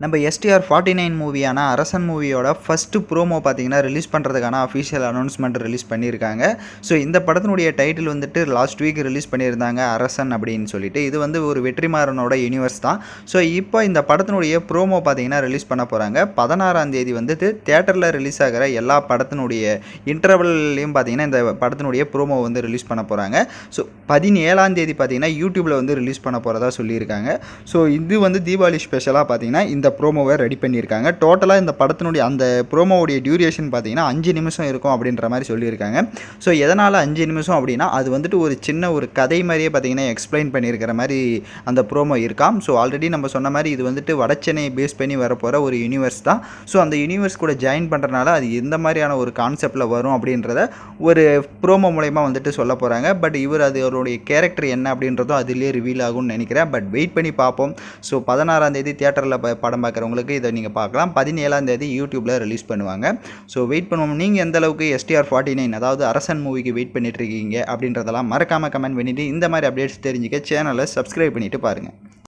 நம்ம எஸ்டிஆர் 49 மூவியான அரசன் மூவியோட ஃபஸ்ட்டு ப்ரோமோ பார்த்தீங்கன்னா ரிலீஸ் பண்ணுறதுக்கான அஃபிஷியல் அனௌன்ஸ்மெண்ட் ரிலீஸ் பண்ணியிருக்காங்க. ஸோ இந்த படத்தினுடைய டைட்டில் வந்துட்டு லாஸ்ட் வீக் ரிலீஸ் பண்ணியிருந்தாங்க அரசன் அப்படின்னு சொல்லிட்டு. இது வந்து ஒரு வெற்றிமாறனோட யூனிவர்ஸ் தான். ஸோ இப்போ இந்த படத்தினுடைய ப்ரோமோ பார்த்தீங்கன்னா ரிலீஸ் பண்ண போகிறாங்க. 16ஆம் தேதி வந்துட்டு தியேட்டரில் ரிலீஸ் ஆகிற எல்லா படத்தினுடைய இன்டர்வல்லையும் பார்த்தீங்கன்னா இந்த படத்தினுடைய ப்ரோமோ வந்து ரிலீஸ் பண்ண போகிறாங்க. ஸோ 17ஆம் தேதி பார்த்தீங்கன்னா யூடியூப்பில் வந்து ரிலீஸ் பண்ண போகிறதா சொல்லியிருக்காங்க. ஸோ இது வந்து தீபாவளி ஸ்பெஷலாக பார்த்தீங்கன்னா இந்த ப்ரோமோவை ரெடி பண்ணியிருக்காங்க. டோட்டலாக இந்த படத்தினுடைய அந்த ப்ரோமோவுடைய டியூரேஷன் பார்த்தீங்கன்னா 5 நிமிஷம் இருக்கும் அப்படின்ற மாதிரி சொல்லியிருக்காங்க. ஸோ எதனால் 5 நிமிஷம் அப்படின்னா அது வந்துட்டு ஒரு சின்ன ஒரு கதை மாதிரியே பார்த்தீங்கன்னா எக்ஸ்பிளைன் பண்ணியிருக்கிற மாதிரி அந்த ப்ரோமோ இருக்காம். ஸோ ஆல்ரெடி நம்ம சொன்ன மாதிரி இது வந்துட்டு வடச்சென்னையை பேஸ் பண்ணி வரப்போகிற ஒரு யூனிவர்ஸ் தான். ஸோ அந்த யூனிவர்ஸ் கூட ஜாயின் பண்ணுறதுனால அது எந்த மாதிரியான ஒரு கான்செப்டில் வரும் அப்படின்றத ஒரு ப்ரோமோ மூலயமா வந்துட்டு சொல்ல போகிறாங்க. பட் இவர் அதோடைய கேரக்டர் என்ன அப்படின்றதும் அதிலே ரிவீல் ஆகும்னு நினைக்கிறேன். பட் வெயிட் பண்ணி பார்ப்போம். ஸோ 16ஆம் தேதி தியேட்டரில் படம் பார்க்குறவங்களுக்கு இதை நீங்கள் பார்க்கலாம். 17ஆம் தேதி யூடியூப்பில் ரிலீஸ் பண்ணுவாங்க. ஸோ வெயிட் பண்ணுவோம். நீங்கள் எந்த அளவுக்கு எஸ்டிஆர் 49 அதாவது அரசன் மூவிக்கு வெயிட் பண்ணிட்டு இருக்கீங்க அப்படின்றதெல்லாம் மறக்காமல் கமெண்ட் பண்ணிவிட்டு இந்த மாதிரி அப்டேட்ஸ் தெரிஞ்சுக்க சேனலை சப்ஸ்கிரைப் பண்ணிவிட்டு பாருங்கள்.